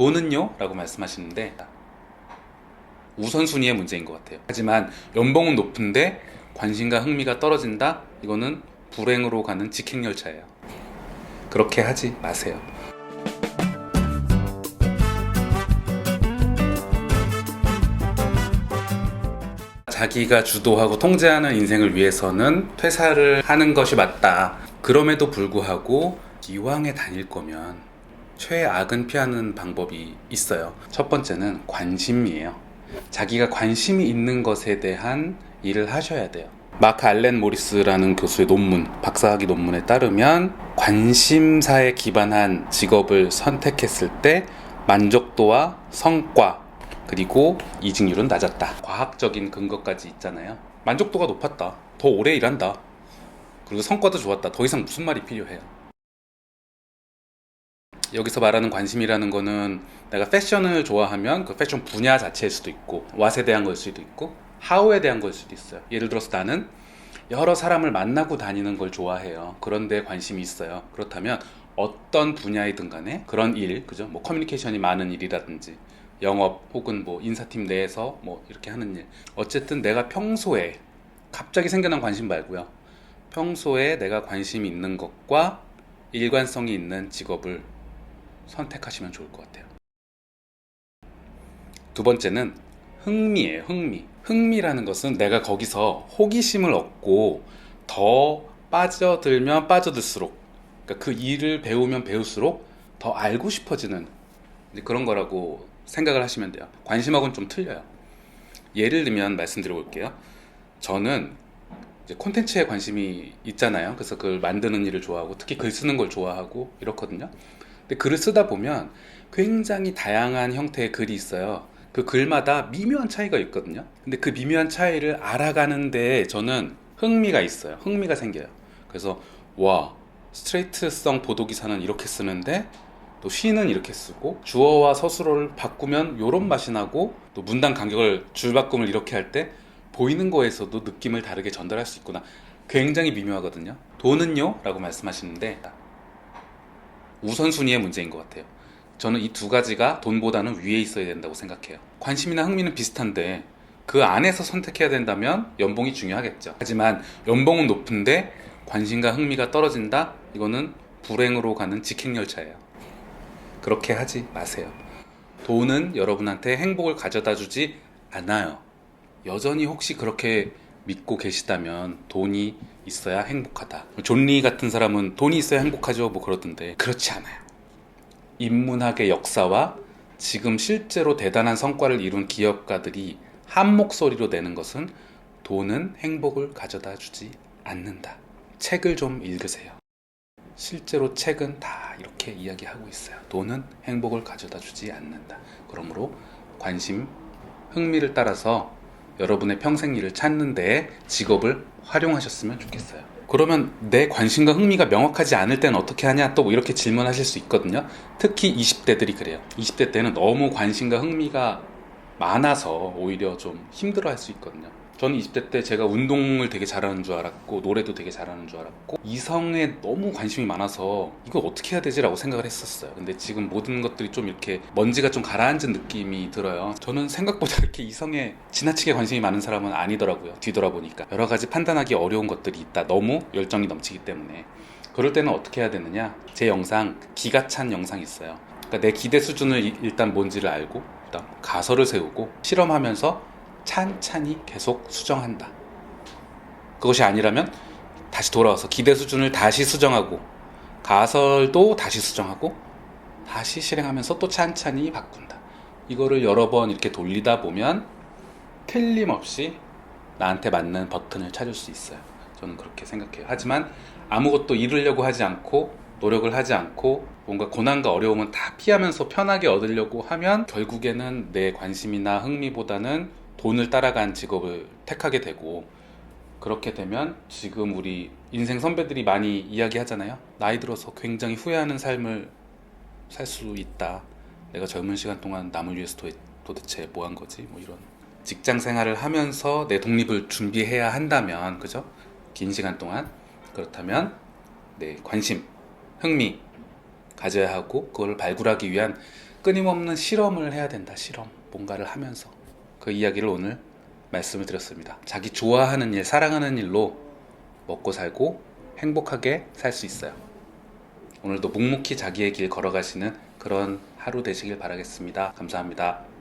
돈은요? 라고 말씀하시는데 우선순위의 문제인 것 같아요. 하지만 연봉은 높은데 관심과 흥미가 떨어진다? 이거는 불행으로 가는 직행열차예요. 그렇게 하지 마세요. 자기가 주도하고 통제하는 인생을 위해서는 퇴사를 하는 것이 맞다. 그럼에도 불구하고 이왕에 다닐 거면 최악은 피하는 방법이 있어요. 첫 번째는 관심이에요. 자기가 관심이 있는 것에 대한 일을 하셔야 돼요. 마크 알렌 모리스라는 교수의 논문, 박사학위 논문에 따르면 관심사에 기반한 직업을 선택했을 때 만족도와 성과 그리고 이직률은 낮았다. 과학적인 근거까지 있잖아요. 만족도가 높았다. 더 오래 일한다. 그리고 성과도 좋았다. 더 이상 무슨 말이 필요해요? 여기서 말하는 관심이라는 거는 내가 패션을 좋아하면 그 패션 분야 자체일 수도 있고 왓에 대한 걸 수도 있고 하우에 대한 걸 수도 있어요. 예를 들어서 나는 여러 사람을 만나고 다니는 걸 좋아해요. 그런데 관심이 있어요. 그렇다면 어떤 분야이든 간에 그런 일, 그죠? 뭐 커뮤니케이션이 많은 일이라든지 영업 혹은 뭐 인사팀 내에서 뭐 이렇게 하는 일. 어쨌든 내가 평소에 갑자기 생겨난 관심 말고요. 평소에 내가 관심이 있는 것과 일관성이 있는 직업을 선택하시면 좋을 것 같아요. 두 번째는 흥미예요. 흥미라는 것은 내가 거기서 호기심을 얻고 더 빠져들면 빠져들수록, 그러니까 그 일을 배우면 배울수록 더 알고 싶어지는 그런 거라고 생각을 하시면 돼요. 관심하고는 좀 틀려요. 예를 들면 말씀드려 볼게요. 저는 이제 콘텐츠에 관심이 있잖아요. 그래서 그걸 만드는 일을 좋아하고 특히 글 쓰는 걸 좋아하고 이렇거든요. 근데 글을 쓰다 보면 굉장히 다양한 형태의 글이 있어요. 그 글마다 미묘한 차이가 있거든요. 근데 그 미묘한 차이를 알아가는데 저는 흥미가 있어요. 흥미가 생겨요. 그래서 와, 스트레이트성 보도기사는 이렇게 쓰는데 또 시는 이렇게 쓰고 주어와 서술어를 바꾸면 요런 맛이 나고 또 문단 간격을 줄바꿈을 이렇게 할 때 보이는 거에서도 느낌을 다르게 전달할 수 있구나. 굉장히 미묘하거든요. 돈은요? 라고 말씀하시는데 우선순위의 문제인 것 같아요. 저는 이 두 가지가 돈보다는 위에 있어야 된다고 생각해요. 관심이나 흥미는 비슷한데 그 안에서 선택해야 된다면 연봉이 중요하겠죠. 하지만 연봉은 높은데 관심과 흥미가 떨어진다? 이거는 불행으로 가는 직행열차예요. 그렇게 하지 마세요. 돈은 여러분한테 행복을 가져다 주지 않아요. 여전히 혹시 그렇게 믿고 계시다면 돈이 있어야 행복하다. 존 리 같은 사람은 돈이 있어야 행복하죠 뭐 그러던데 그렇지 않아요. 인문학의 역사와 지금 실제로 대단한 성과를 이룬 기업가들이 한 목소리로 내는 것은 돈은 행복을 가져다 주지 않는다. 책을 좀 읽으세요. 실제로 책은 다 이렇게 이야기하고 있어요. 돈은 행복을 가져다 주지 않는다. 그러므로 관심, 흥미를 따라서 여러분의 평생 일을 찾는 데에 직업을 활용하셨으면 좋겠어요. 그러면 내 관심과 흥미가 명확하지 않을 때는 어떻게 하냐 또 이렇게 질문하실 수 있거든요. 특히 20대들이 그래요. 20대 때는 너무 관심과 흥미가 많아서 오히려 좀 힘들어 할 수 있거든요. 저는 20대 때 제가 운동을 되게 잘하는 줄 알았고 노래도 되게 잘하는 줄 알았고 이성에 너무 관심이 많아서 이걸 어떻게 해야 되지? 라고 생각을 했었어요. 근데 지금 모든 것들이 좀 이렇게 먼지가 좀 가라앉은 느낌이 들어요. 저는 생각보다 이렇게 이성에 지나치게 관심이 많은 사람은 아니더라고요. 뒤돌아보니까 여러 가지 판단하기 어려운 것들이 있다. 너무 열정이 넘치기 때문에. 그럴 때는 어떻게 해야 되느냐, 제 영상 기가 찬 영상이 있어요. 그러니까 내 기대 수준을 일단 뭔지를 알고 그다음 가설을 세우고 실험하면서 찬찬히 계속 수정한다. 그것이 아니라면 다시 돌아와서 기대 수준을 다시 수정하고 가설도 다시 수정하고 다시 실행하면서 또 찬찬히 바꾼다. 이거를 여러 번 이렇게 돌리다 보면 틀림없이 나한테 맞는 버튼을 찾을 수 있어요. 저는 그렇게 생각해요. 하지만 아무것도 이루려고 하지 않고 노력을 하지 않고 뭔가 고난과 어려움은 다 피하면서 편하게 얻으려고 하면 결국에는 내 관심이나 흥미보다는 돈을 따라간 직업을 택하게 되고, 그렇게 되면 지금 우리 인생 선배들이 많이 이야기하잖아요. 나이 들어서 굉장히 후회하는 삶을 살 수 있다. 내가 젊은 시간 동안 남을 위해서 도대체 뭐 한 거지? 뭐 이런 직장 생활을 하면서 내 독립을 준비해야 한다면, 그죠? 긴 시간 동안. 그렇다면 내 관심, 흥미 가져야 하고 그걸 발굴하기 위한 끊임없는 실험을 해야 된다. 실험. 뭔가를 하면서. 그 이야기를 오늘 말씀을 드렸습니다. 자기 좋아하는 일, 사랑하는 일로 먹고 살고 행복하게 살 수 있어요. 오늘도 묵묵히 자기의 길 걸어가시는 그런 하루 되시길 바라겠습니다. 감사합니다.